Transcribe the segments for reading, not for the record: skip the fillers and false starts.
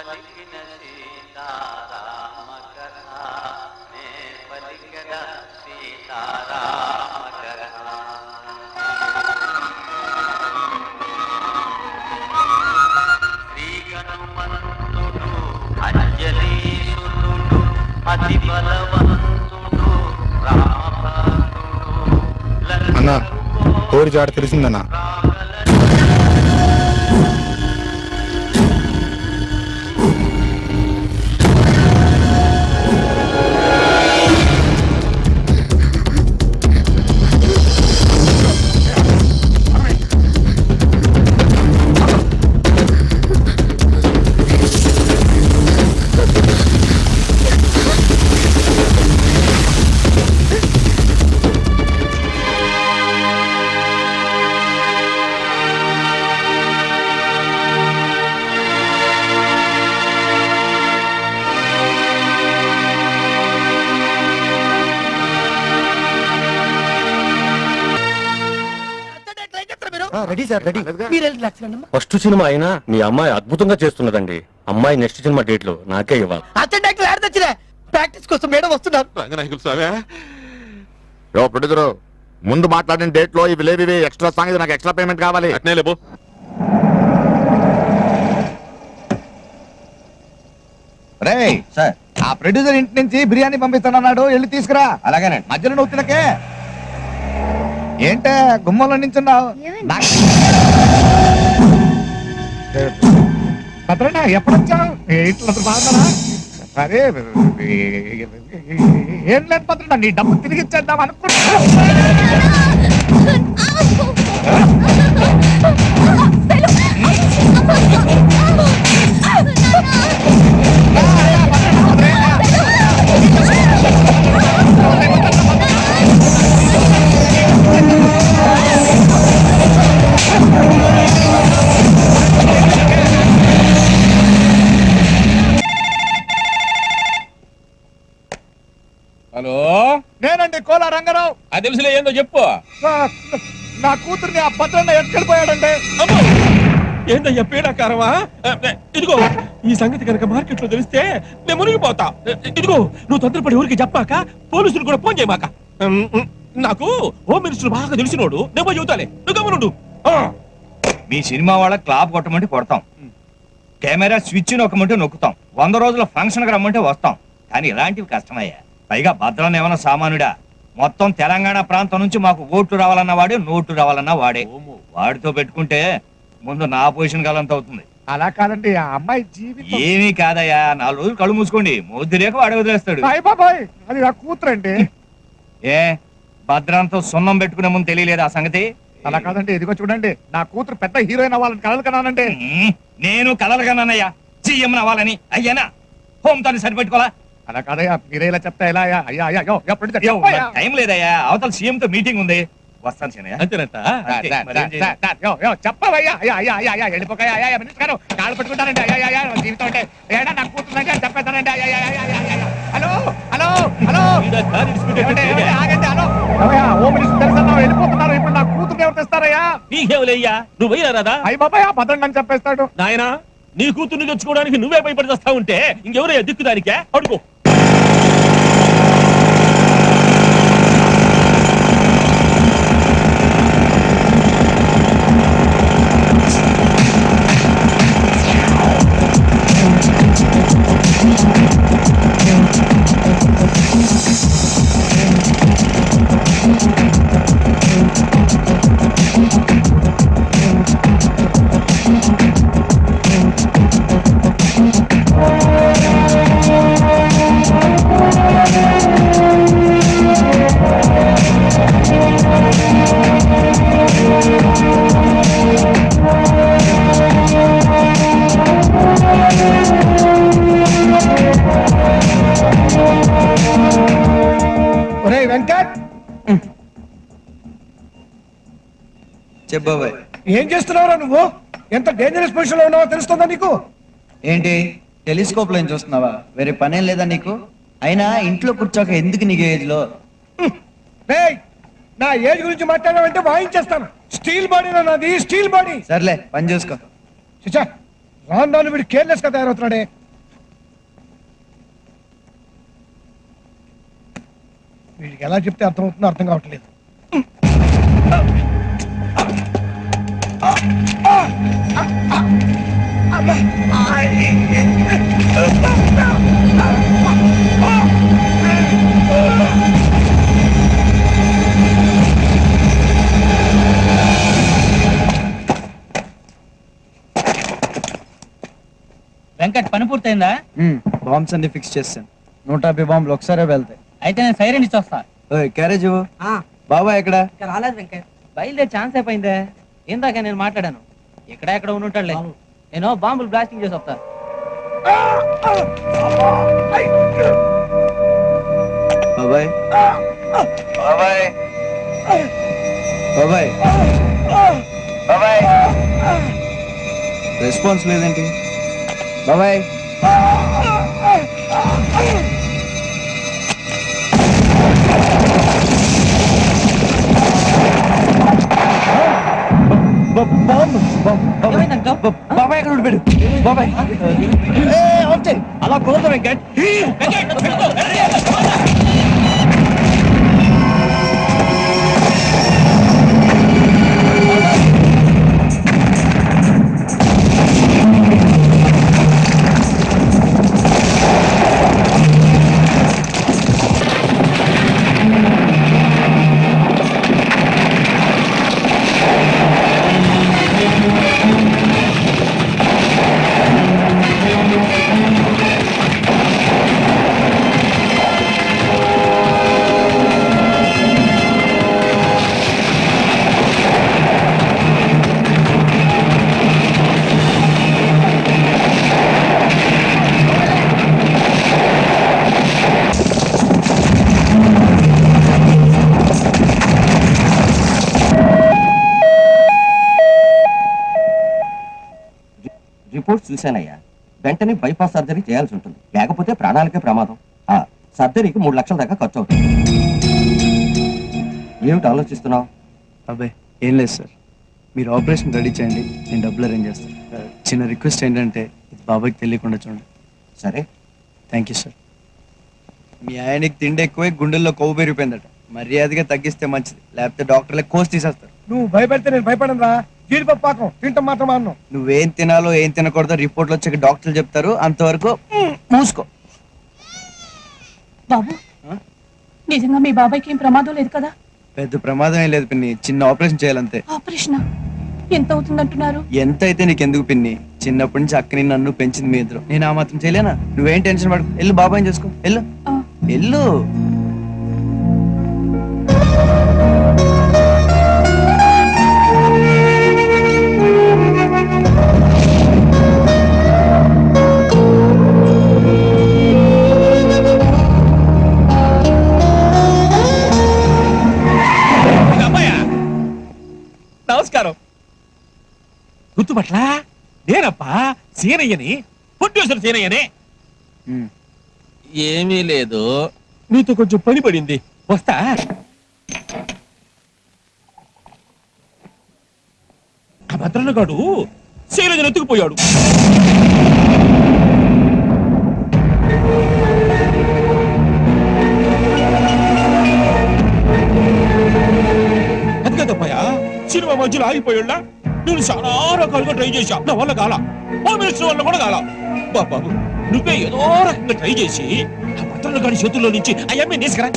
పలికిన సీతారామ కథ నే పలికిన సీతారామ కథ. శ్రీగణమంతుడు అంజలీసుతుడు అతి బలవంతుడు రామభక్తుడు అన్నా కోరి చాట తెలిసిందన్నా. ఫస్ట్ సినిమా అయినా మీ అమ్మాయి అద్భుతంగా చేస్తున్నదండి. అమ్మాయి నెక్స్ట్ సినిమా డేట్ లో నాకే ఇవ్వాలి. ప్రాక్టీస్ కోసం మేడం వస్తున్నారు. ప్రొడ్యూసరు ముందు మాట్లాడిన డేట్ లో ఇవి లేవి ఎక్స్ట్రా సాంగ్, నాకు ఎక్స్ట్రా పేమెంట్ కావాలి. అట్నే లేబో. రేయ్ సార్, ఆ ప్రొడ్యూసర్ ఇంటి నుంచి బిర్యానీ పంపిస్తానన్నాడు, వెళ్ళి తీసుకురా. అలాగేనండి. మధ్యలో నువ్వు తినకే. ఏంటే గుమ్మంలో నించున్నావు? భద్రన్నా ఎప్పుడొచ్చావు? ఇట్లా బాగున్నారా? అరే ఏం లేదు భద్రన్నా, నీ డబ్బు తిరిగి ఇచ్చేద్దాం అనుకుంటా. హలో, నేనండి కోలా రంగారావు. అది తెలుసులే, ఏందో చెప్పు. నా కూతుర్ని ఆ భద్రన్న ఎత్తుకెళ్ళిపోయాడండి. ఏందయ్యా పీడాకారమా? ఇదిగో ఈ సంగతి కనుక మార్కెట్ లో తెలిస్తే నేను మునిగిపోతా. ఇదిగో నువ్వు తొందరపడి ఊరికి చెప్పాక పోలీసులు కూడా ఫోన్ చేయమాక. నాకు హోమ్ మినిస్టర్ బాగా తెలిసినోడు, నేను చెబుతాలే, నువ్వు గమనుండు. మీ సినిమా వాళ్ళ క్లాప్ కొట్టమంటే కొడతాం, కెమెరా స్విచ్ నొక్కమంటే నొక్కుతాం, 100 రోజుల ఫంక్షన్ రమ్మంటే వస్తాం. కానీ ఇలాంటివి కష్టమయ్యా. పైగా భద్రన్న ఏమన్నా సామాన్యుడా? మొత్తం తెలంగాణ ప్రాంతం నుంచి మాకు ఓట్లు రావాలన్నా వాడే, నోట్లు రావాలన్నా వాడే. వాడితో పెట్టుకుంటే ముందు నా పొజిషన్ కాలంత అవుతుంది. అలా కాదండి, ఆ అమ్మాయి జీవితం ఏమీ కాదయ్యా. 4 రోజులు కళ్ళు మూసుకోండి, మొద్దు లేక వాడే వదిలేస్తాడు. అది నా కూతురండి. ఏ భద్రంతో సున్నం పెట్టుకునే ముందు తెలియలేదు ఆ సంగతి? అలా కాదండి, ఇదిగో చూడండి, నా కూతురు పెద్ద హీరోయిన్ అవ్వాలని కలలు కనానండి. నేను కలలు కన్నానయ్యా, సీఎం అవ్వాలని. అయ్యానా హోమ్ తోని సరిపెట్టుకోవాలా? అలా కాదయ్యా, మీరే ఇలా చెప్తా ఎలా? టైం లేదయ్యా, అవతల సీఎం తో మీటింగ్ ఉంది, వస్తాను సీనయ్య. అంతేనంట. చెప్పవయ్యా, కాళ్ళు పట్టుకుంటానండి. జీవితం అంటే ఏడా నా కూతురు చెప్పేస్తానండి. హలో హలో హలో, ఆగండి. హలో హోమ్ మినిస్టర్ తెలుసా, వెళ్ళిపోతున్నారు. ఇప్పుడు నా కూతురు ఎవరు తెస్తారయ్యా? నీకేవులయ్యా, నువ్వు పోయినా రాదా? అయ్యి బాబాయ్, భద్రంగా చెప్పేస్తాడు. నాయనా, నీ కూతుర్ని తెచ్చుకోవడానికి నువ్వే భయపడి వస్తా ఉంటే ఇంకెవరయ్యా దిక్కుదానికే? అడుగు. చెప్పబాయ్, ఏం చేస్తున్నావురా నువ్వు? ఎంత డేంజరస్ పొజిషన్ లో ఉన్నావో తెలుస్తుందా నీకు? ఏంటి టెలిస్కోప్ లో చూస్తున్నావా? వేరే పనేం లేదా నీకు? అయినా ఇంట్లో కూర్చోక ఎందుకు నీకు ఏజ్ లో? నా ఏజ్ గురించి మాట్లాడాలంటే వాయించేస్తాను. స్టీల్ బాడీ నాది, స్టీల్ బాడీ. సర్లే పని చూసుకో. రాను రాను వీడు కేర్లెస్ గా తయారవుతున్నాడే. వీడికి ఎలా చెప్తే అర్థం అవుతుందో అర్థం కావట్లేదు. వెంకట్ పని పూర్తయిందా? బాంబ్స్ అన్ని ఫిక్స్ చేస్తాను. 150 బాంబులు ఒకసారే వెళ్తాయి. అయితే నేను సైరన్ ఇచ్చొస్తా. ఓయ్ క్యారేజ్ ఇవ్వు. బాబా ఎక్కడ? రాలేదు వెంకట్, బయలుదేరి ఛాన్స్ అయిపోయిందే. ఏందాక నేను మాట్లాడాను, ఎక్కడ ఉండుంటాడులే. నేను బాంబులు బ్లాస్టింగ్ చేసి వస్తా. బాబాయ్ బాబాయ్ బాబాయ్ బాబాయ్ రెస్పాన్స్ లేదేంటి బాబాయ్? బాబాయ్ ఎక్కడ ఉండిపోయాడు? బాబాయ్ అలా కుదరదు వెంకట్. రిపోర్ట్స్ చూశానయ్యా. వెంటనే బైపాస్ సర్జరీ చేయాల్సి ఉంటుంది, లేకపోతే ప్రాణాలకే ప్రమాదం. సర్జరీకి 3 లక్షల దాకా ఖర్చు అవుతుంది. ఏమిటి ఆలోచిస్తున్నావు? అబ్బాయి ఏం లేదు సార్, మీరు ఆపరేషన్ రెడీ చేయండి, నేను డబ్బులు అరేంజ్ చేస్తాను. చిన్న రిక్వెస్ట్ ఏంటంటే ఇది బాబాయ్కి తెలియకుండా చూడండి. సరే. Thank you sir. మీ ఆయనకి తిండి ఎక్కువై గుండెల్లో కొవ్వు పెరిగిపోయిందట, మర్యాదగా తగ్గిస్తే మంచిది, లేకపోతే డాక్టర్లే కోసి తీసేస్తారు. నువ్వు భయపెడితే నేను భయపడను రా. జీడిపప్పు పాకం తింటాం మాత్రం అన్నం. నువ్వేం తినాలో ఏం తినకూడదో రిపోర్ట్లు వచ్చాక డాక్టర్లు చెప్తారు, అంతవరకు మూసుకో. బాబు, నిజంగా మీ బాబాయ్కి ఏం ప్రమాదం లేదు కదా? పెద్ద ప్రమాదం ఏం లేదు పిన్ని, చిన్న ఆపరేషన్ చేయాలంతే. ఆపరేషన్ ఎంత అవుతుందంటున్నారు? ఎంత అయితే నీకెందుకు పిన్ని, చిన్నప్పటి నుంచి అక్కని నన్ను పెంచింది మీ ఇద్దరు, నేను ఆ మాత్రం చేయలేనా? నువ్వేం టెన్షన్ పడకు, వెళ్ళు బాబాయ్ చేసుకో, వెళ్ళు వెళ్ళు. నమస్కారం. గుర్తుపట్లా? నేనప్పా సీనయ్యని, ప్రొడ్యూసర్ సీనయ్యని. ఏమీ లేదు, నీతో కొంచెం పని పడింది, వస్తా. ఆ భద్రన్నగాడు శైలజను ఎత్తుకుపోయాడు. అది కదప్పయా, సినిమా మధ్యలో ఆగిపోయాళ్ళ. నేను చాలా రకాలుగా ట్రై చేశా, నా వల్ల కాల. హోమ్ మినిస్టర్ వల్ల కూడా కాల. బాబు నువ్వే ఏదో రకంగా ట్రై చేసి ఆ భద్రన్న గారి చేతుల్లో నుంచి ఆ అమ్మాయిని తీసుకురా.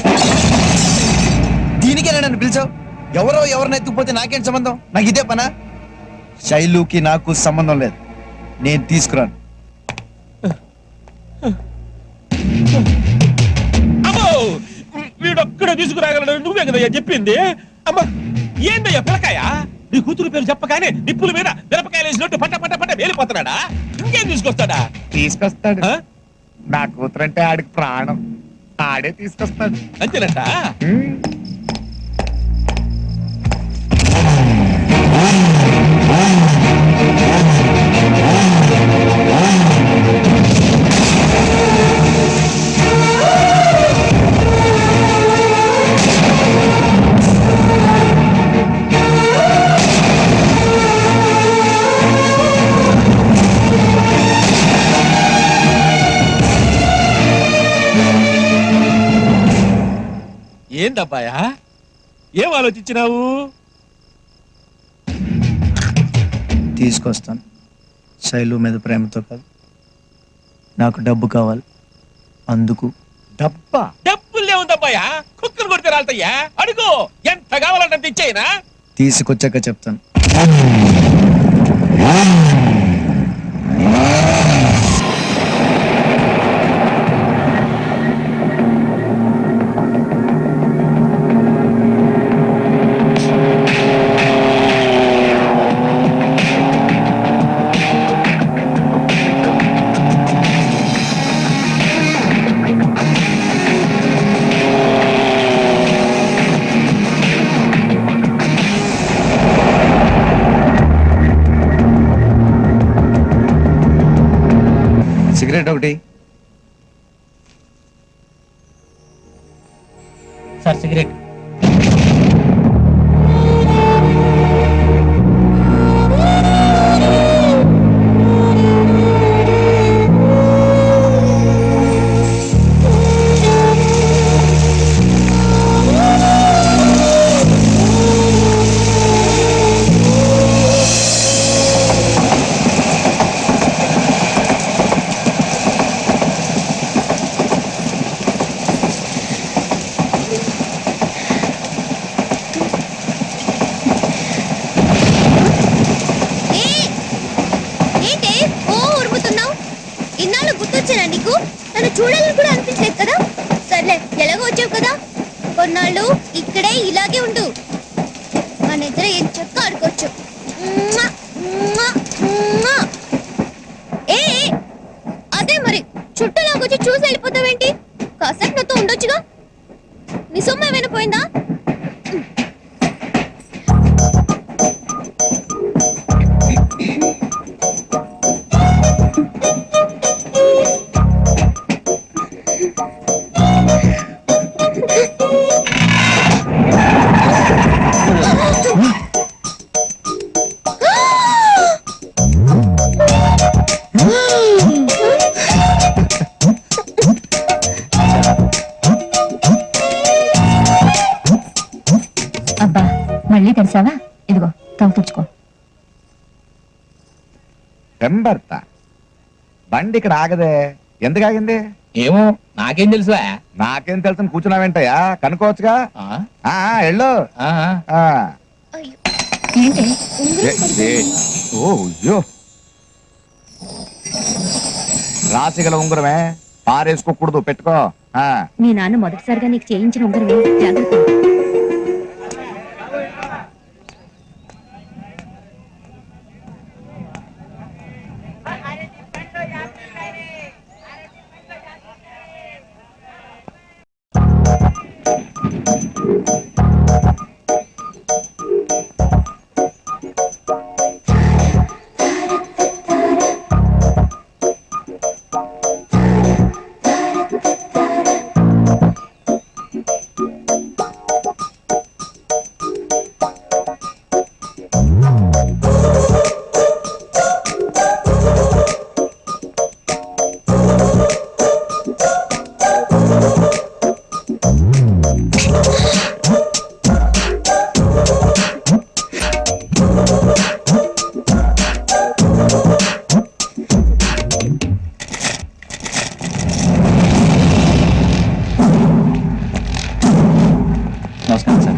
దీనికే నన్ను పిలిచావు? ఎవరో ఎవరిని ఎత్తుకుపోతే నాకేం సంబంధం? నాకు ఇదే పనా? శైలుకి నాకు సంబంధం లేదు, నేను తీసుకురాను. అమ్మో, వీడొక్కడే తీసుకురాగలడు, నువ్వే కదా చెప్పింది. అమ్మా ఏందయ్యా పిల్లకాయ, నీ కూతురు పేరు చెప్పగానే నిప్పుల మీద మిరపకాయలు వేసినట్టు పట్ట పట్ట పట్ట వేలిపోతున్నాడా? ఇంకేం తీసుకొస్తాడా? తీసుకొస్తాడు. నా కూతురంటే ఆడికి ప్రాణం, ఆడే తీసుకొస్తాడు. అంతేనట. ఏందబ్బాయా ఏం ఆలోచించినావు? తీసుకొస్తాను. శైలు మీద ప్రేమతో కాదు, నాకు డబ్బు కావాలి. అందుకు డబ్బా? డబ్బులే ఉందబ్బాయా, కుక్కలు కొడితే రాలుతాయ్యా. అడుగు, ఎంత కావాలంటే ఇచ్చేయనా? తీసుకొచ్చాక చెప్తాను. సిగరెట్ ఒకటి. Sir cigarette. నీకు నన్ను చూడాలని కూడా అనిపించలేదు కదా. సర్లే, ఎలాగో వచ్చావు కదా, కొన్నాళ్ళు ఇక్కడే ఇలాగే ఉండు. మన ఇద్దరు ఏం చెక్క ఆడుకోవచ్చు. ఏ అదే మరి, చుట్టూలాగొచ్చి చూసి వెళ్ళిపోతావేంటి? కాసేపు నాతో ఉండొచ్చుగా. నీ సొమ్ము ఏమైనా పోయిందా? అబ్బా, మళ్ళీ తెలిసావా? ఇదిగో తాగు తెచ్చుకో. పెంబర్త బండి ఇక్కడ ఆగదే, ఎందుకు ఆగింది? ఏమో, నాకేం తెలుసువా? నాకేం తెలుసు, కూర్చున్నావేంటయ్యా? కనుకోవచ్చుగా. ఎళ్ళు. ఏంటి? ఓయ్యో, రాసిగల ఉంగరమే, పారేసుకోకూడదు, పెట్టుకో. మీ నాన్న మొదటిసారిగా నీకు చేయించిన ఉంగరమే, జాగ్రత్త.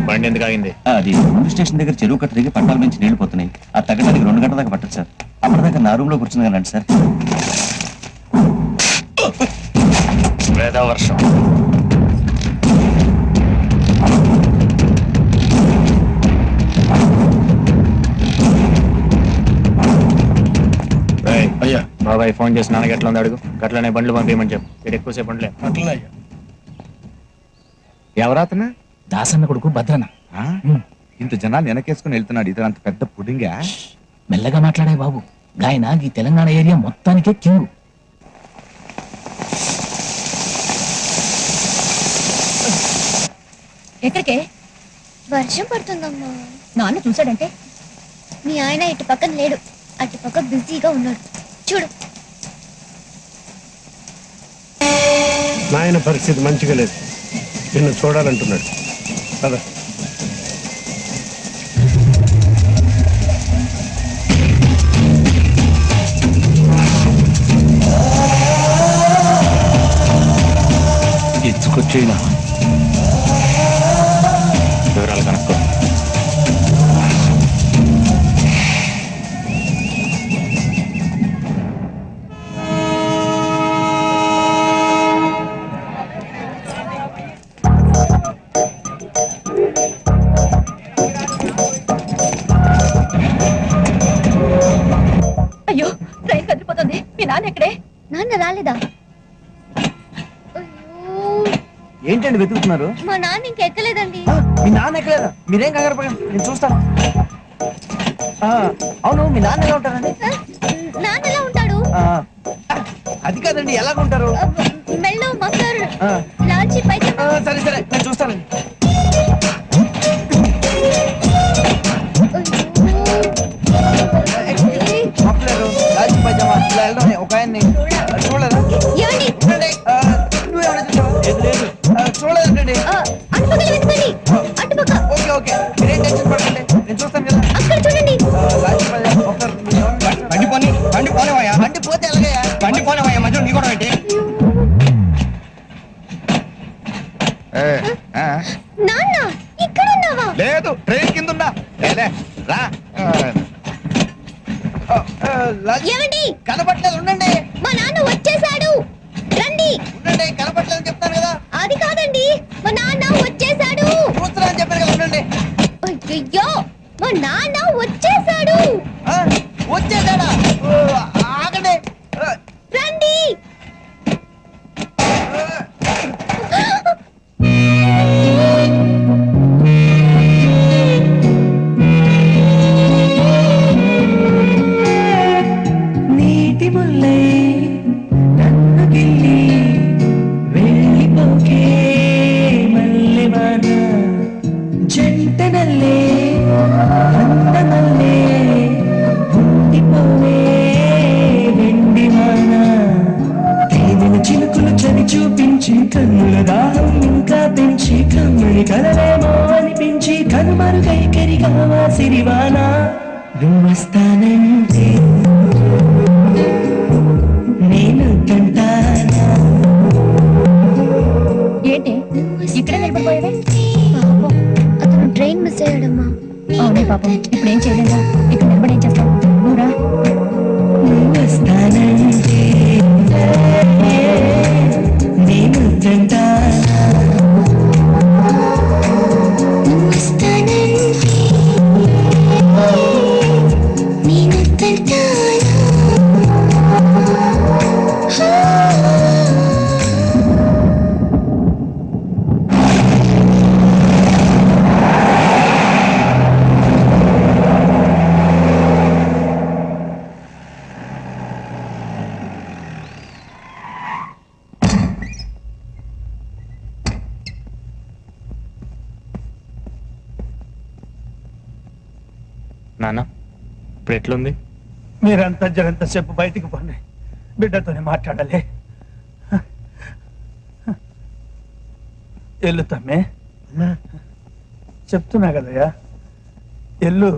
బండి ఎందుకు ఆగింది? అది ముందు స్టేషన్ దగ్గర చెరువు కట్ట దిగి పట్టాల నుంచి నీళ్లు పోతున్నాయి. ఆ తగ్గడానికి 2 గంటల దాకా పట్టదు సార్. అప్పటిదాకా నా రూమ్ లో కూర్చుంది సార్. వర్షం అయ్యా, బాబాయ్ ఫోన్ చేసి నాన్నకి ఎట్లా ఉంది అడుగు. గట్లనే బండ్లు పంపించమని చెప్పు. ఇక్కడ ఎక్కువసేపు ఉండలే. అట్లయ్యా. ఎవరాతను? దాసన్న కొడుకు భద్రన. ఇంత జనాన్ని వెనకేసుకుని వెళ్తున్నాడు. ఇతను అంత పెద్ద పుడింగా? మెల్లగా మాట్లాడే బాబు, గాయన ఈ తెలంగాణ ఏరియా మొత్తానికే కింగు. ఎక్కడికే? వర్షం పడుతుందమ్మా. నాన్న చూసాడంటే? మీ ఆయన ఇటు పక్కన లేడు, అటు పక్క బిజీగా ఉన్నాడు. చూడు. నాయన పరిస్థితి మంచిగా లేదు, నిన్ను చూడాలంటున్నాడు. పద. ఇచ్చుకొచ్చేనా వివరాలు కనుక్కో. అయ్యో ట్రైన్ కదిలిపోతుంది. మీ నాన్న ఎక్కడే? నాన్న రాలేదా? ఏంటండి వెతుకుతున్నారు? మా నాన్న ఇంకెక్కలేదండి. మీ నాన్న ఎక్కలేదా? మీరేం కంగారు పడకండి, నేను చూస్తాను. అవును, మీ నాన్న ఎలా ఉంటారండి? నాన్న ఎలా ఉంటాడు? అది కాదండి, ఎలాగుంటారు? మెల్లో మఫ్లర్, లాల్చి పైజమా. సరే సరే, నేను చూస్తానండి. మఫ్లర్, లాల్చి పైజమా ఇలా వెళ్ళడం ఒక ఆయన్ని చూడలేదా? ఏమండి? నువ్వేమైనా చూసావా? చూడలేదండి. అటుపక్కన వెతకండి. అటుపక్క. ఓకే ఓకే, మీరేం టెన్షన్ పడకండి, నేను చూస్తాను కదా. అక్కడ చూడండి. లాల్చి పైజమా మఫ్లర్, బండి పోనేవయ్యా, బండి పోతే ఎలాగయ్యా? బండి పోనేవయ్యా, మధ్యలో నీ కూడా ఏంటి? నాన్న ఇక్కడ ఉన్నావా? లేదు, ట్రైన్ కింద ఉన్నా. లేలే, రా. ఏమండి? కనపట్లేదు, ఉండండి. మా నాన్న వచ్చేసాడు, రండి. ఉండండి, కనపట్లేదు చెప్తాను కదా. అది కాదండి, మా నాన్న వచ్చేసాడు. చూస్తున్నా అని చెప్పాను కదా, ఉండండి. అయ్యో, మా నాన్న వచ్చేసాడు. వచ్చేసాడా? ఆగండి. రండి. నీటి ముల్లై నన్ను గిల్లి వెళ్ళిపోకే మల్లెవాన జంటనల్లే అందమల్లే ఉండిపోవే వెండివాన తేనెల చిలుకులు చవి చూపించి కన్నుల దాహం ఇంకా పెంచి కమ్మని కలవేమో అనిపించి కనుమరుగై కరిగావా సిరివాన నువ్వొస్తానంటే నేను కంటానా. ఏంటి ఇక్కడే నిలబడిపోయావే? పాపం, అతను ట్రైన్ మిస్ అయ్యాడమ్మా. అవునే పాపం, ఇప్పుడు ఏం చేయలేదా? ఇక్కడ నిలబడి ఏం చేస్తావు? నువ్వురా. నువ్వొస్తానంటే నేను కంటానా. నాన్న ఇప్పుడు ఎట్లుంది? మీరంతా జరంతసేపు బయటికి పోండి, బిడ్డతోనే మాట్లాడాలి. ఎల్లు తమ్మే, చెప్తున్నా కదయ్యా, ఎల్లు.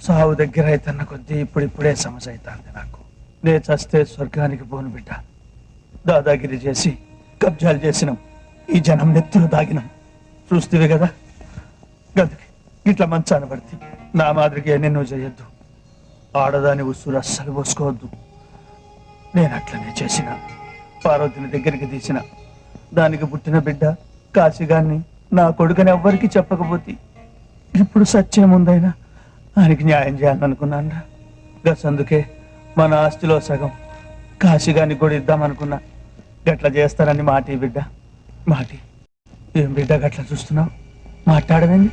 సావు దగ్గర అవుతున్న కొద్దీ ఇప్పుడిప్పుడే సమస్య అవుతుంది నాకు. నే చస్తే స్వర్గానికి పోను బిడ్డ. దాదాగిరి చేసి కబ్జాలు చేసినాం, ఈ జనం నెత్తులు దాగినాం. చూస్తేవి కదా, గదికి ఇట్లా మంచాన పడితే నా మాదిరిగా ఎన్నెన్నో చేయొద్దు. ఆడదాని ఉసురు అస్సలు పోసుకోవద్దు. నేను అట్లనే చేసిన. పార్వతిని దగ్గరికి తీసిన. దానికి పుట్టిన బిడ్డ కాశీగాన్ని నా కొడుకుని ఎవ్వరికి చెప్పకపోతే ఇప్పుడు సత్యముందైనా ఆయనకి న్యాయం చేయాలని అనుకున్నాను. గసందుకే మన ఆస్తిలో సగం కాశీగాన్ని కూడా ఇద్దామనుకున్నా. గట్లా చేస్తారని మాటి బిడ్డ, మాటి. ఏం బిడ్డ గట్లా చూస్తున్నావు? మాట్లాడదండి.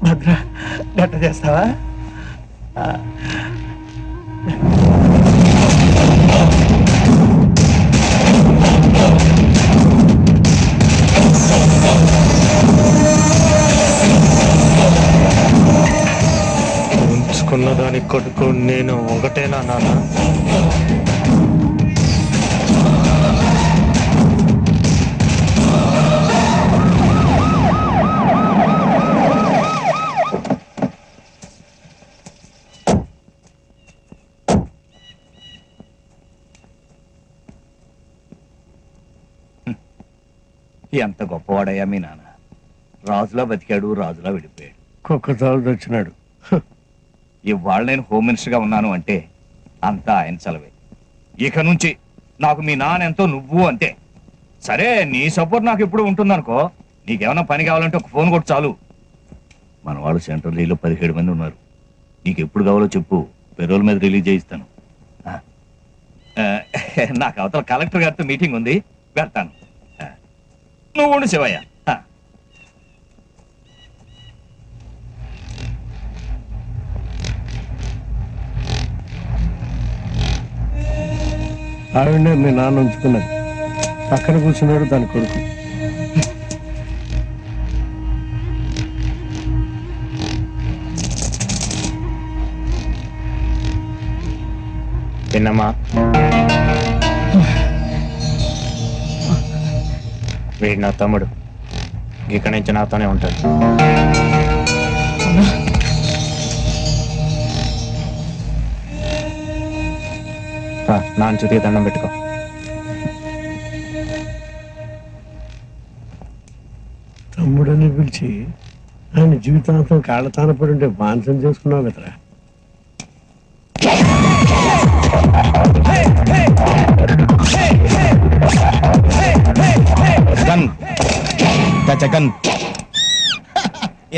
భద్ర, గట్ట చేస్తావా? ఉంచుకున్న దాని కొడుకు నేను ఒకటేనా నాన్న? ఎంత గొప్పవాడయ్యా మీ నాన్న. రాజులా బతికాడు, రాజులా వెళ్ళిపోయాడు. కుక్క చాలు తెచ్చినాడు. ఇవాళ నేను హోమ్ మినిస్టర్ గా ఉన్నాను అంటే అంతా ఆయన చలవే. ఇక నుంచి నాకు మీ నాన్న ఎంతో, నువ్వు అంతే. సరే, నీ సపోర్ట్ నాకు ఎప్పుడు ఉంటుందనుకో. నీకేమైనా పని కావాలంటే ఒక ఫోన్ కొట్టు చాలు. మన వాళ్ళు సెంట్రల్ జైల్లో 17 మంది ఉన్నారు. నీకు ఎప్పుడు కావాలో చెప్పు, పెరోల్ మీద రిలీజ్ చేయిస్తాను. నాకు అవతల కలెక్టర్ గారితో మీటింగ్ ఉంది, వెళ్తాను. నువ్వు ఉండు శివయ్య. ఆవిడనే మీ నాన్న ఉంచుకున్నది. పక్కన కూర్చున్నాడు దాని కొడుకు. చిన్నమ్మా, వీడు నా తమ్ముడు. ఇక్కడి నుంచి నాతోనే ఉంటాడు. నాన్న చుతికి దండం పెట్టుకో. తమ్ముడని పిలిచి ఆయన జీవితాంతం కాళ్ళతాన పడి ఉంటే బాన్సం చేసుకున్నావు కదరా.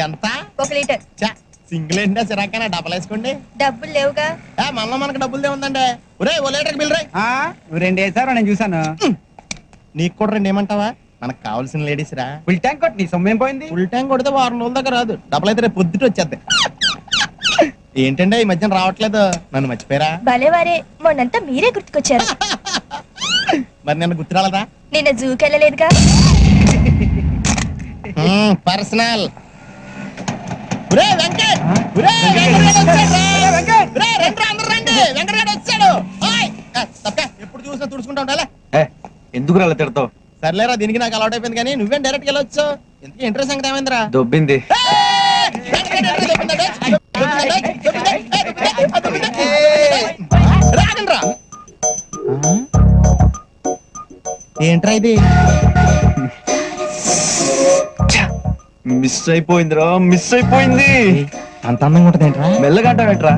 ఎంత 1 లీటర్. సింగిల్ ఏంటా సిరాకైనా డబ్బులు వేసుకోండి. డబ్బులు లేవుగా. మళ్ళీ మనకు డబ్బులు ఉందండి. ఒరే 1 లీటర్ బిల్ రాయ్. నువ్వు 2 వేసారు, నేను చూసాను. నీకు కూడా 2 ఏమంటావా? మనకు కావాల్సిన లేడీస్ రా. ఫుల్ ట్యాంక్ కొట్టి నీ సొమ్మేం పోయింది? ఫుల్ ట్యాంక్ కొడితే 2 రోజుల దాకా రాదు. డబ్బులు అయితే రేపు పొద్దుట వచ్చేద్ది. ఏంటంటే ఈ మధ్యన రావట్లేదు, నన్ను మర్చిపోయారా? భలేవారే, మొన్నంతా మీరే గుర్తుకొచ్చారు. మరి నిన్న గుర్తు రాలేదా? నిన్న జూకి వెళ్ళలేదుగా. పర్సనల్. ఎప్పుడు చూసినా తుడుచుకుంటా ఉండాలి. ఎందుకు అలా తిడతావు? సర్లేరా, దీనికి నాకు అలవాటు అయిపోయింది. కానీ నువ్వేం డైరెక్ట్ వెళ్ళొచ్చు. ఎందుకు ఇంట్రెస్ట్ సంగతి ఏమైందిరా? దొబ్బింది. రాగండ్రా. ఏంట్రా ఇది? మిస్ అయిపోయిందిరా, మిస్ అయిపోయింది. అంత అందంగా ఉంటుంది ఏంట్రా? మెల్లగా అంటావేంట్రా?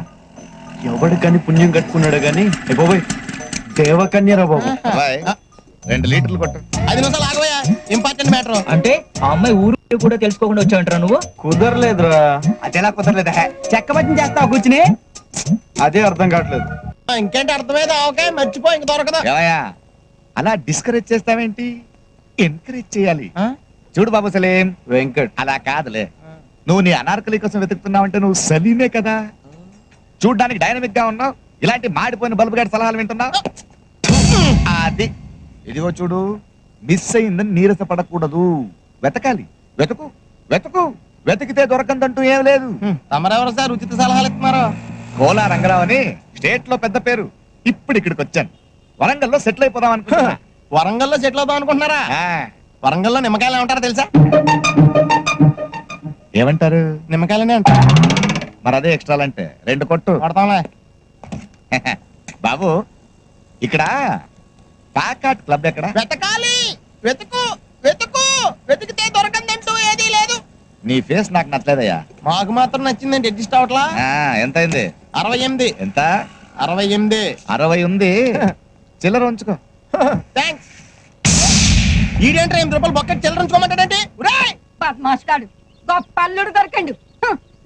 ఎవడు కానీ పుణ్యం కట్టుకున్నాడు కానీ బాబోయ్, దేవకన్యరా బాబు. 2 లీటర్లు కొట్ట. 5 నిమిషాలు ఆగవయ్యా, ఇంపార్టెంట్ మ్యాటర్. అంటే ఆ అమ్మాయి ఊరు కూడా తెలుసుకోకుండా వచ్చావంటారా నువ్వు? కుదరలేదురా. అదేలా కుదరలేదా? చెక్క బజ్జం చేస్తావు కూర్చుని. అదే అర్థం కావట్లేదు. ఇంకేంటి అర్థమైంది? ఓకే, మర్చిపో, ఇంక దొరకదు. అలా డిస్కరేజ్ చేస్తావేంటి? ఎంకరేజ్ చేయాలి. చూడు బాబు సలీం, వెంకట్ అలా కాదులే. నువ్వు నీ అనార్కలి కోసం వెతుకుతున్నావంటే నువ్వు సలీమే కదా. చూడ్డానికి డైనమిక్ గా ఉన్నావు, ఇలాంటి మాడిపోయిన బల్బు గారి సలహాలు వింటున్నావు. అది ఇదిగో చూడు, మిస్ అయిందని నీరసపడకూడదు. వెతకాలి, వెతుకు వెతుకు, వెతికితే దొరకందంటూ ఏం లేదు. తమరెవరు సార్ ఉచిత సలహాలు ఇస్తున్నారు? కోలా రంగరావు అని స్టేట్ లో పెద్ద పేరు. ఇప్పుడు ఇక్కడికి వచ్చాను. వరంగల్లో సెటిల్ అయిపోదాం అనుకుంటున్నా. వరంగల్లో సెటిల్ అవుదాం అనుకుంటున్నారా? వరంగల్లో నిమ్మకాయలు ఏమంటారో తెలుసా? ఏమంటారు? నిమ్మకాయలనే అంటారు. మరి అదే ఎక్స్ట్రా అంటే 2 కొట్టు కొడతాంలే. బాబు, ఇక్కడ ప్యాకాట్ క్లబ్ ఎక్కడ? వెతకాలి, వెతుకు వెతుకు, వెతికితే దొరకందంటూ ఏదీ లేదు. నీ ఫేస్ నాకు నచ్చలేదయ్యా. మాకు మాత్రం నచ్చిందండి, అడ్జస్ట్ అవట్లా. ఎంత అయింది? 68. ఎంత? 68. 60 ఉంది. చిల్లర ఉంచుకో. థ్యాంక్స్. ఈడేంట్రా 8 రూపాయలు బొక్క చిల్లర ఉంచుకోమంటాడంటే? బద్మాష్గాడు గొప్ప అల్లుడు దొరకండు.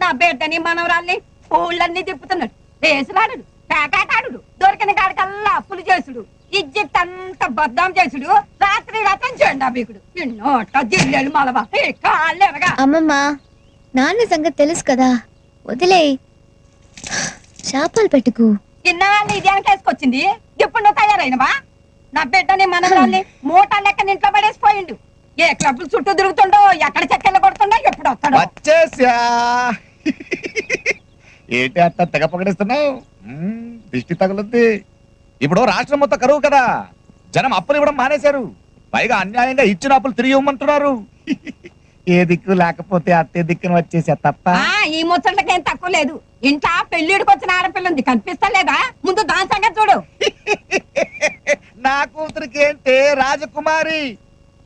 నా బిడ్డని మనవరాల్ని ఊళ్ళన్నీ తిప్పుతున్నాడు. వేసులాడు, పేకాటాడు, దొరికిన కాడికల్లా అప్పులు చేసుడు, ఇజ్జత్ అంతా బద్దాం చేసుడు, రాత్రి రతం చెండా బీకుడు, నోట జిల్లెలు మలవా కాళ్ళెరగా. అమ్మమ్మ, నాన్న సంగతి తెలుసు కదా, వదిలే. చేపలు పెట్టుకు. ఇన్నాళ్ళు ఇది వెనకేసుకొచ్చింది, ఇప్పుడు నువ్వు తయారైనవా? నా బిడ్డని మనవరాల్ని మూట లెక్కన ఇంట్లో పడేసిపోయిండు. ఏ క్లబ్లు చుట్టూ తిరుగుతుండో, ఎక్కడ చెక్కలు కొడుతుండో, ఎప్పుడు వస్తాడో. వచ్చేసా. ఏంటి అట్లా తెగ పకడిస్తున్నావు? దిష్టి తగులుద్ది. ఇప్పుడు రాష్ట్రం మొత్తం కరువు కదా, జనం అప్పులు ఇవ్వడం మానేశారు. పైగా అన్యాయంగా ఇచ్చిన అప్పులు తిరిగి ఇవ్వమంటున్నారు. ఏ దిక్కు లేకపోతే అత్తే దిక్కును వచ్చేసా తప్ప. ఈ ముచ్చట్లకేం తక్కువ లేదు. ఇంట్లో పెళ్లిడికి వచ్చిన ఆడపిల్ల ఉంది, కనిపిస్తలేదా? ముందు దాని సంగతి చూడు. నా కూతురికి ఏంటే రాజకుమారి,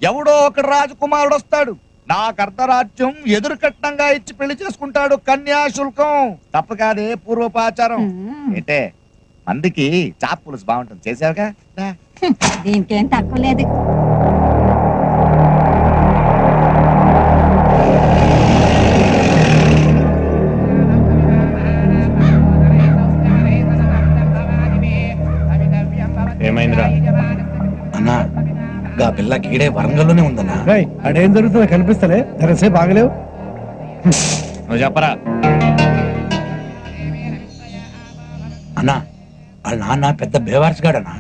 ఎవడో ఒక రాజకుమారుడు వస్తాడు, నాకు అర్ధరాజ్యం ఎదురు కట్నంగా ఇచ్చి పెళ్లి చేసుకుంటాడు. కన్యాశుల్కం తప్పకాదే, పూర్వపాచారం. ఏంటే మందికి చాప్ పులుసు బాగుంటుంది, చేసావుగా. దీనికేం తక్కువ లేదు. ఏమైందిరా అన్నా గా పిల్ల గీడే వరంగల్లోనే ఉందన్నా. అడేం జరుగుతుందో కనిపిస్తలే, ధరసే బాగలేవు. నువ్వు చెప్పరా. అన్నా వాళ్ళ నాన్న పెద్ద బేవార్స్గాడన్నా.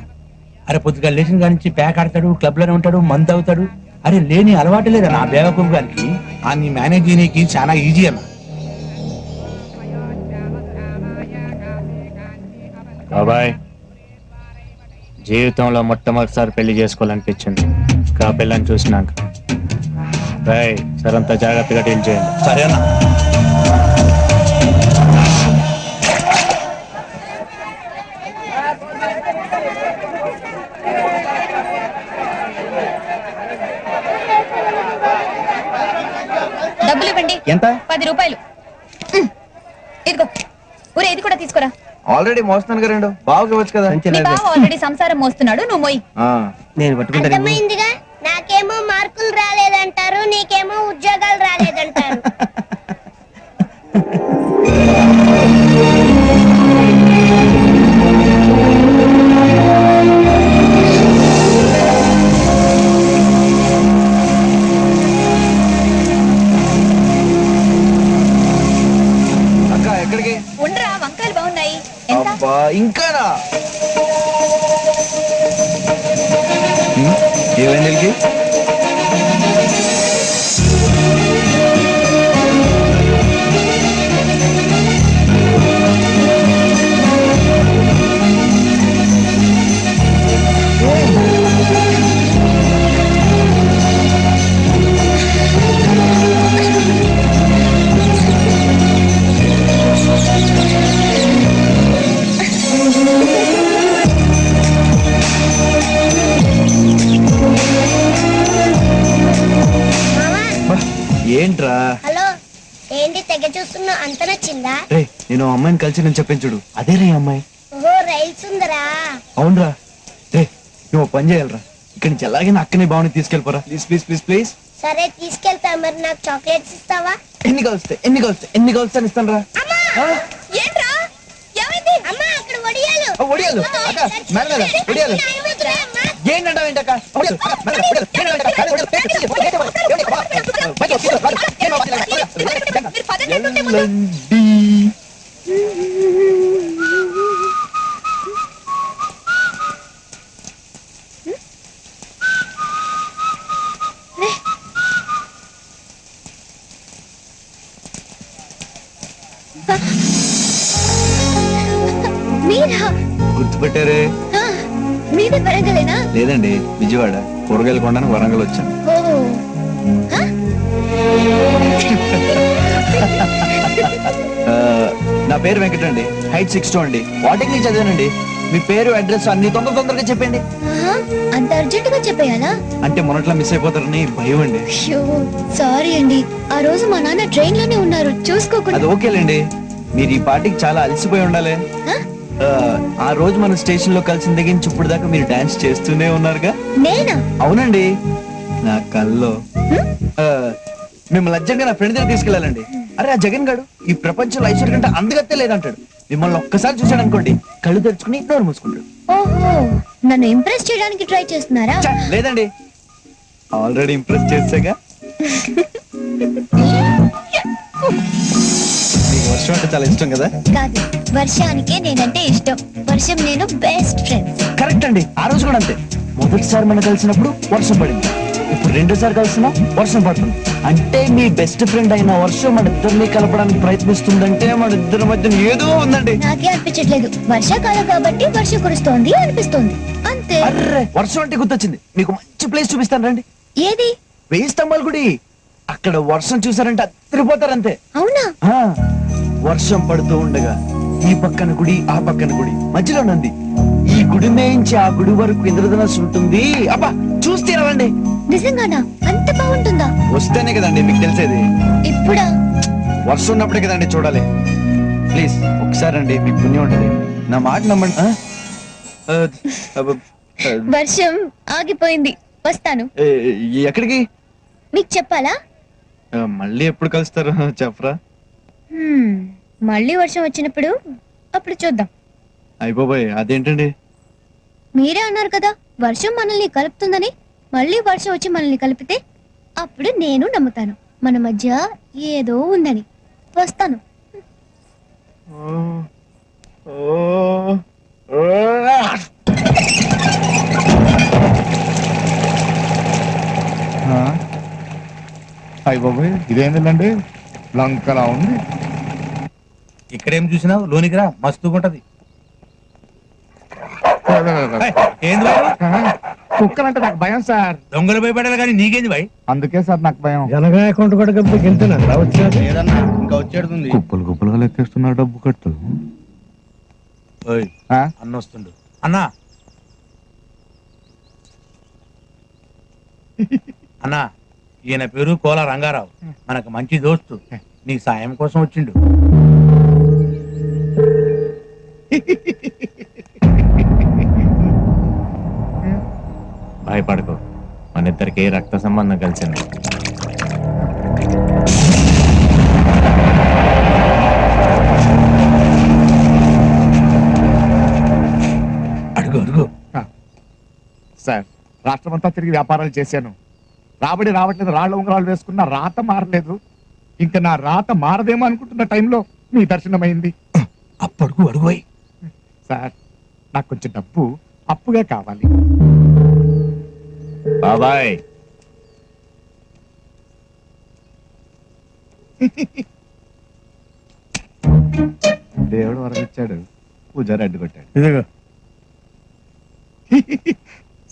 అరే పొద్దుగా లేచిన కాడి నుంచి ప్యాక్ ఆడతాడు, క్లబ్ లోనే ఉంటాడు, మందు అవుతాడు. అరే లేని అలవాటు లేదన్నా బేవకూపు గారికి. ఆ నీ మేనేజ్ చేయనీకి చాలా ఈజీ అన్న. బాబాయ్ జీవితంలో మొట్టమొదటిసారి పెళ్లి చేసుకోవాలనిపించింది కా పిల్లని చూసినాక. బాయ్ సరంతా జాగ్రత్తగా డీల్ చేయండి. సరే అన్న. డబ్బులు ఇవ్వండి. ఎంత? 10 రూపాయలు. ఇదిగో ఊరే, ఇది కూడా తీసుకురా. ఆల్రెడీ మోస్తున్నాను కదా, రెండు బాగా వచ్చు కదా. నీ బావ ఆల్రెడీ సంసారం మోస్తున్నాడు, నువ్వు మోయి. నేను పట్టుకుంటాను. అర్థమైందిగా, నాకేమో మార్కులు రాలేదంటారు, నీకేమో ఉద్యోగాలు రాలేదంటారు. అక్క ఎక్కడికి? ఉండరా, వంకాయలు బాగున్నాయి. ఎంత? అబ్బా ఇంకానా? ఏమైంది? ఏంట్రా? హలో, ఏంటి తెగ చూస్తున్నా? అంత నచ్చిందా? రే నేను అమ్మాయిని కలిసి నేను చెప్పించుడు, అదే రే అమ్మాయి. ఓహో, రైల్స్ ఉందరా? అవునరా. రే నువ్వు పని చేయాలరా, ఇక్కడి నుంచి ఎలాగైనా అక్కని బాగుని తీసుకెళ్ళిపోరా. Please please please please. సరే తీసుకెళ్తా. మరి నాకు చాక్లెట్స్ ఇస్తావా? ఎన్ని కలుస్తాను ఇస్తాను రా. ఏంట్రా ఏమైంది? అమ్మా అక్కడ వడియాలు. ఒడియాలు అక్క, మేడం ఒడియాలు ఏంటంటావు? ఏంటక్క మీరా? గుర్తుపెట్టారే? మీది వరంగలేనా? లేదండి, విజయవాడ. కూరగాయలు కొనడానికి వరంగల్ వచ్చాను. ఓహో. నా పేరు వెంకట అండి, హైట్ 6'2" అండి. వాటికి చదివానండి. మీ పేరు అడ్రస్ అన్ని తొందరగా చెప్పండి. అంత అర్జెంట్ గా చెప్పేయాలా? అంటే మొన్నట్లా మిస్ అయిపోతారని భయం అండి. సారీ అండి, ఆ రోజు మా నాన్న ట్రైన్ లోనే ఉన్నారు, చూసుకోకుండా. అది ఓకేలేండి, మీరు ఈ పార్టీకి చాలా అలసిపోయి ఉండాలి. ఆ రోజు మన స్టేషన్ లో కలిసిన దగ్గర నుంచి ఇప్పుడు దాకా మీరు డాన్స్ చేస్తూనే ఉన్నారుగా. నేనా? అవునండి, నా కల్లో మిమ్మల్ని అర్జెంట్ గా నా ఫ్రెండ్ దగ్గర తీసుకెళ్ళాలండి. అరే ఆ జగన్ గాడు ఈ ప్రపంచంలో ఐశ్వర్య కంటే అందగత్తే లేదంటాడు. మిమ్మల్ని ఒక్కసారి చూశాడు అనుకోండి, కళ్ళు తెరుచుకుని నోరు మూసుకుంటాడు. ఓహో, నన్ను ఇంప్రెస్ చేయడానికి ట్రై చేస్తున్నారా? లేదండి, ఆల్రెడీ ఇంప్రెస్ చేసాగా. వర్షం అంటే చాలా ఇష్టం కదా? కాదు, వర్షానికే నేనంటే ఇష్టం. వర్షం నేను బెస్ట్ ఫ్రెండ్స్. కరెక్ట్ అండి, ఆ రోజు కూడా అంతే. మొదటిసారి మనం కలిసినప్పుడు వర్షం పడింది, ఇప్పుడు రెండోసారి కలిసినా వర్షం పడుతుంది. అంటే మీ బెస్ట్ ఫ్రెండ్ అయిన వర్షం మన ఇద్దరిని కలపడానికి ప్రయత్నిస్తుందంటే మన ఇద్దరి మధ్య ఏదో ఉందండి. నాకే అనిపించట్లేదు, వర్షాకాలం కాబట్టి వర్షం కురుస్తోంది అనిపిస్తోంది అంతే. అర్రే వర్షం అంటే గుర్తొచ్చింది, మీకు మంచి ప్లేస్ చూపిస్తాను రండి. ఏది? 1000 స్తంభాల గుడి. అక్కడ వర్షం చూసారంటే అదిరిపోతారంతే. అవునా? వర్షం పడుతూ ఉండగా ఈ పక్కన గుడి, ఆ పక్కన గుడి, మధ్యలో నంది. ఈ గుడి నుంచి ఆ గుడి వరకు ఇంద్రధనస్సు ఉంటుంది. అబ్బా చూస్తే రండి. నిజంగానా? అంత బాగుంటుందా? వస్తేనే కదండి మీకు తెలిసేది. ఇప్పుడా? వర్షం ఉన్నప్పుడే కదండి చూడాలి. ప్లీజ్ ఒకసారి అండి, మీకు పుణ్యం ఉంటుంది. నా మాట నమ్మండి. వర్షం ఆగిపోయింది, వస్తాను. ఎక్కడికి? మీకు చెప్పాలా? మళ్ళీ ఎప్పుడు కలుస్తారు చెప్పరా? మళ్ళీ వర్షం వచ్చినప్పుడు అప్పుడు చూద్దాం. అయిపోయి అదేంటండి? మీరే అన్నారు కదా వర్షం మనల్ని కలుపుతుందని. మళ్ళీ వర్షం వచ్చి మనల్ని కలిపితే అప్పుడు నేను నమ్ముతాను మన మధ్య ఏదో ఉందని. వస్తాను. అయిపోయి ఇదేంటండి లంకలా ఉంది. ఇక్కడేం చూసినావు? లోనికి రా, మస్తుగుంటది. ఏంది బాబు? కుక్కలంటే నాకు భయం సార్. దొంగలు భయపడాలి కానీ నీకేంది భయ్? అందుకే సార్ నాకు భయం. జనగా అకౌంట్ కూడా వచ్చేది ఏదన్నా ఇంకా వచ్చేడుతుంది. కుప్పలు కుప్పలుగా లెక్కేస్తున్నా డబ్బు కట్టు. ఓయ్, అన్న వస్తుండు. అన్నా అన్నా, ఈయన పేరు కోల రంగారావు, మనకు మంచి దోస్తు. నీ సాయం కోసం వచ్చిండు. భయపడకు, మన ఇద్దరికి రక్త సంబంధం కలిసింది. అడుగు అడుగు. సార్ రాష్ట్రమంతా తిరిగి వ్యాపారాలు చేశాను. రాబడి రావట్లేదు, రాళ్ళ ఉంగరాలు వేసుకున్న రాత మారలేదు. ఇంకా నా రాత మారదేమో అనుకుంటున్న టైంలో మీ దర్శనమైంది. అప్పడుగు అడుగు అయి. సార్ నాకు కొంచెం డబ్బు అప్పుగా కావాలి. బాబాయ్, దేవుడు వరమిచ్చాడు, పూజారి అడ్డుకొట్టాడు. ఇదిగో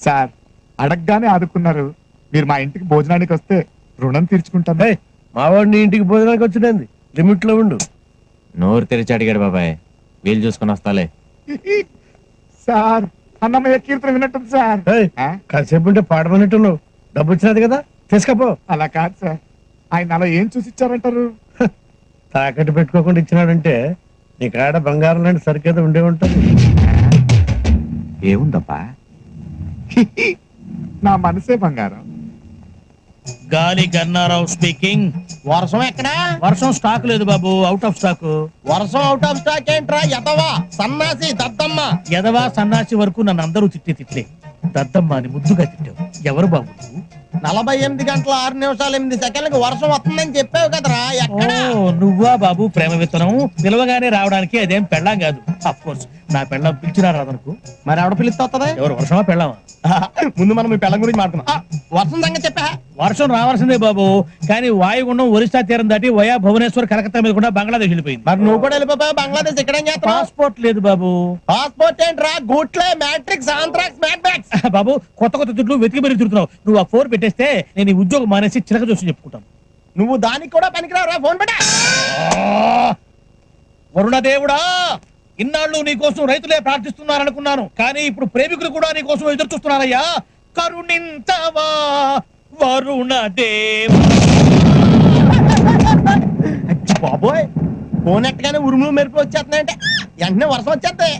సార్ అడగగానే ఆదుకున్నారు. మీరు మా ఇంటికి భోజనానికి వస్తే రుణం తీర్చుకుంటాను. మా వాడిని ఇంటికి భోజనానికి వచ్చింది, లిమిట్ లో ఉండు. నోరు తెరిచి అడిగాడు బాబాయ్, వీలు చూసుకుని వస్తాలే. సార్ అన్నమయ్య కీర్తన విన్నట్టుంది సార్. కాసేపు ఉంటే పాడమన్నట్టు నువ్వు డబ్బు వచ్చినది కదా, తీసుకపో. అలా కాదు సార్, ఆయన అలా ఏం చూసి ఇచ్చారంటారు? తాకట్టు పెట్టుకోకుండా ఇచ్చినాడంటే నీ కాడ బంగారం లాంటి సరికేదో ఉండే ఉంటుంది. ఏముందబ్బా? నా మనసే బంగారం. గాలి గన్నారావు స్పీకింగ్. వర్షం ఎక్కడా? వర్షం స్టాక్ లేదు బాబు, అవుట్ ఆఫ్ స్టాక్. వర్షం అవుట్ ఆఫ్ స్టాక్ ఏంట్రా? ఎదవా సన్నాసి దద్దమ్మ. ఎదవా సన్నాసి వరకు నన్ను అందరూ తిట్లే. దద్దమ్మ అని ముద్దుగా తిట్టావు. ఎవరు బాబు నువ్వు? 48 గంటల 6 నిమిషాలు 8 సెకండ్లకు వర్షం వస్తుందని చెప్పావు కదరా. ఎక్కడ? నువ్వా బాబు ప్రేమ విత్తనం? పిలవగానే రావడానికి అదేం పెళ్ళాం కాదు. అఫ్ కోర్స్ నా పెళ్ళం పిలిచినా రాదనుకో. మరి ఆవిడ పిలిస్తే వస్తుందా? ఎవరు వర్షమా పెళ్ళామా? ముందు మనం మీ పెళ్ళం గురించి మాట్లాడుకున్నాం. వర్షం సంగతి చెప్పా. వర్షం రావాల్సిందే బాబు, కానీ వాయుగుండం ఒరిస్సా తీరం దాటి వయా భువనేశ్వర్ కలకత్తా మీద కూడా బంగ్లాదేశ్ వెళ్ళిపోయింది. మరి నువ్వు కూడా వెళ్ళిపోయావు బంగ్లాదేశ్. ఇక్కడేం చేస్తావు? పాస్పోర్ట్ లేదు బాబు. పాస్పోర్ట్ ఏంట్రా? గూట్లే మ్యాట్రిక్స్ ఆంథ్రాక్స్ మ్యాట్ బ్యాగ్స్. బాబు కొత్త కొత్త చుట్లు వెతికి మరీ తిరుగుతున్నావు. నువ్వు ఆ 4 పెట్టేస్తే నేను ఈ ఉద్యోగం మానేసి చిలక చూసి చెప్పుకుంటాను. నువ్వు దానికి కూడా పనికిరావురా. ఫోన్ పెట్టా. వరుణదేవుడా, ఇన్నాళ్ళు నీ కోసం రైతులే ప్రార్థిస్తున్నారనుకున్నాను, కానీ ఇప్పుడు ప్రేమికులు కూడా నీ కోసం ఎదురు చూస్తున్నారయ్యా. కరుణించవా వరుణదేవ. బాబోయ్, ఫోన్ ఎట్టగానే ఉరుములు మెరుపులు వచ్చేస్తున్నాయంటే వెంటనే వర్షం వచ్చేస్తాయి.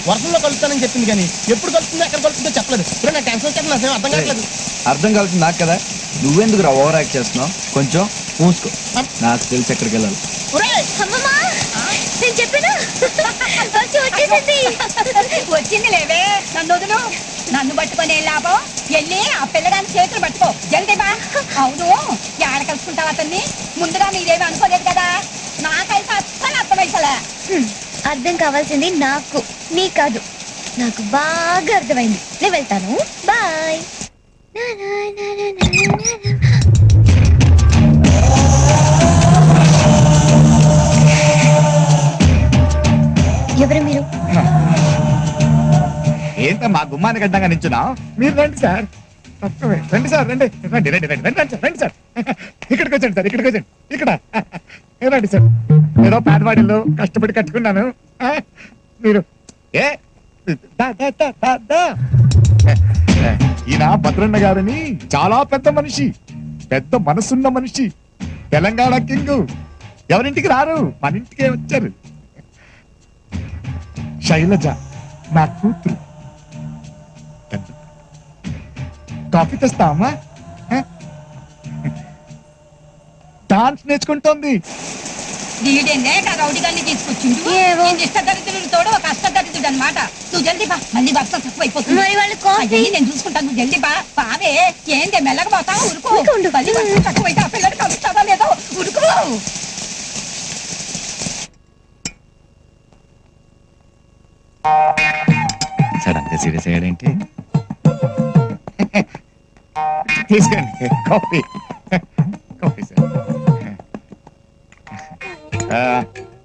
వర్షంలో కలుస్తానని చెప్పింది కానీ ఎప్పుడు కలుస్తుందో ఎక్కడ కలుస్తుందో చెప్పలేదు. ఇప్పుడు నా టెన్షన్ వచ్చేది, నాకేం అర్థం కావట్లేదు. అర్థం కావాల్సింది నాకు కదా, నువ్వెందుకు రా ఓవర్ యాక్ట్ చేస్తున్నావు? కొంచెం మూసుకో, నాకు తెలిసి ఎక్కడికి వెళ్ళాలి. నేను చెప్పినా వచ్చేసింది. వచ్చింది లేవే, నన్ను వదులు. నన్ను పట్టుకొని లాభం, వెళ్ళి ఆ పిల్లగాని చేతులు పట్టుకో జల్దీమా. అవును, ఏడ కలుసుకుంటావు అతన్ని? ముందుగా మీరేమి అనుకోలేదు కదా. నాకైతే అస్సలు అర్థమైతలే. అర్థం కావాల్సింది నాకు, నీ కాదు. నాకు బాగా అర్థమైంది. నేను వెళ్తాను, బాయ్. ఎవరు మీరు? ఏంటో మా గుమ్మానికి అడ్డంగా నించున్నా? మీరు రండి సార్. తక్కువే. రండి సార్ రండి రండి రండి రండి రండి సార్ రండి సార్ ఇక్కడికి వచ్చండి సార్ ఇక్కడికి వచ్చండి ఇక్కడ రండి సార్. ఏదో పేదవాడిలో కష్టపడి కట్టుకున్నాను. మీరు ఏ దా, దా, దా, దా, దా. ఈయన భద్రన్న గారని చాలా పెద్ద మనిషి, పెద్ద మనసున్న మనిషి, తెలంగాణ కింగ్. ఎవరింటికి రారు, మన ఇంటికే వచ్చారు. శైలజ నా కూతురు. కాఫీ తెస్తామా? డాన్స్ నేర్చుకుంటోంది. వీడేనే రౌడీ గారిని తీసుకొచ్చిండు. ఇష్టదరిద్రుడు తోడు ఒక అష్టదరిద్రుడు అనమాట. నువ్వు జల్దీ బా, మళ్ళీ వర్షం తక్కువైపోతుంది. మరి వాళ్ళు కాఫీ నేను చూసుకుంటాను, నువ్వు జల్దీ బా. బావే ఏంటి మెల్లగా పోతావు? ఉరుకు. మళ్ళీ వర్షం తక్కువైతే ఆ పిల్లడు కలుస్తావా లేదో ఉరుకు. సార్ అంతే సీరియస్ అయ్యాడేంటి? తీసుకోండి కాఫీ. Coffee sir.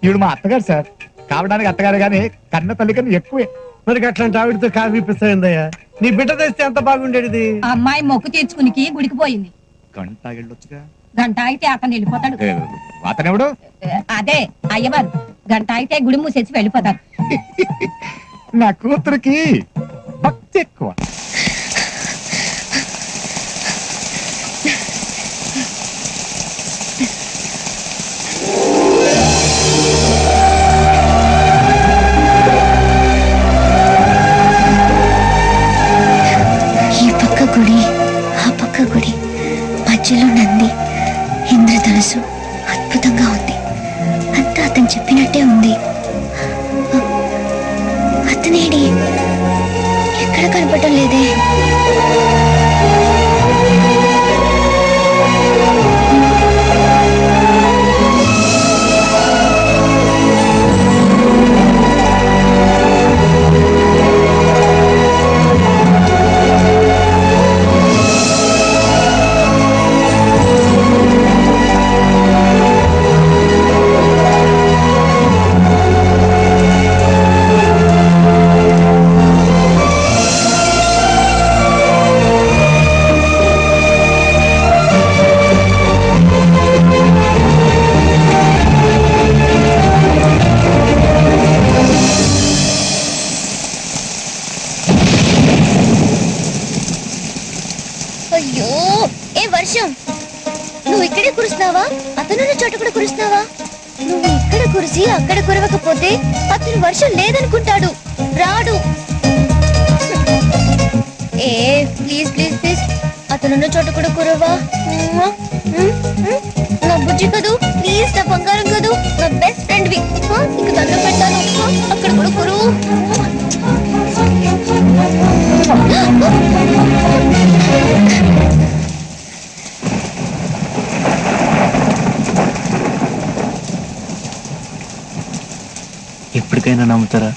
ఈవిడ మా అత్తగారు సార్. కావడానికి అత్తగారు కానీ కన్న తల్లి కన్నా ఎక్కువే. మరి అట్లాంటి ఆవిడతో కాఫీ ఇప్పిస్తాయిందయ్యా. నీ బిడ్డ తెస్తే ఎంత బాగుండేది. ఆ అమ్మాయి మొక్కు తీర్చుకునికి గుడికి పోయింది. గంట వెళ్ళొచ్చుగా. గంట అయితే అతను వెళ్ళిపోతాడు. అతనెవడు? అదే అయ్యవారు. గంట అయితే గుడి మూసేసి వెళ్ళిపోతారు. నా కూతురికి భక్తి ఎక్కువ. ఈ పక్క గుడి ఆ పక్క గుడి మధ్యలో నంది, ఇంద్రధనుసు అద్భుతంగా ఉంది. అంతా అతను చెప్పినట్టే ఉంది. అతనేడి ఎక్కడ కనపడటం లేదే. అయ్యో ఏ వర్షం, నువ్వు ఇక్కడే కురుస్తున్నావా? అతనున్న చోట కూడా కురుస్తున్నావా? నువ్వు ఇక్కడ కురిసి అక్కడ కురవకపోతే అతను వర్షం లేదనుకుంటాడు, రాడు. ఏ ప్లీజ్ ప్లీజ్ ప్లీజ్ అతనున్న చోట కూడా కురవా. నా బుజ్జి కదూ, ప్లీజ్ నా బంగారం కదూ, నా బెస్ట్ ఫ్రెండ్ వి. నీకు దండం పెట్టాను, అక్కడ కూడా కురువు. ఎప్పటికైనా నమ్ముతారా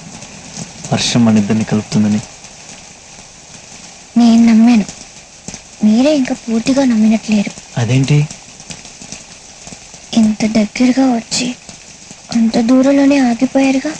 వర్షం మన ఇద్దరిని కలుపుతుందని? నేను నమ్మాను, మీరే ఇంకా పూర్తిగా నమ్మినట్లేరు. అదేంటి? ఇంత దగ్గరగా వచ్చి అంత దూరంలోనే ఆగిపోయారుగా.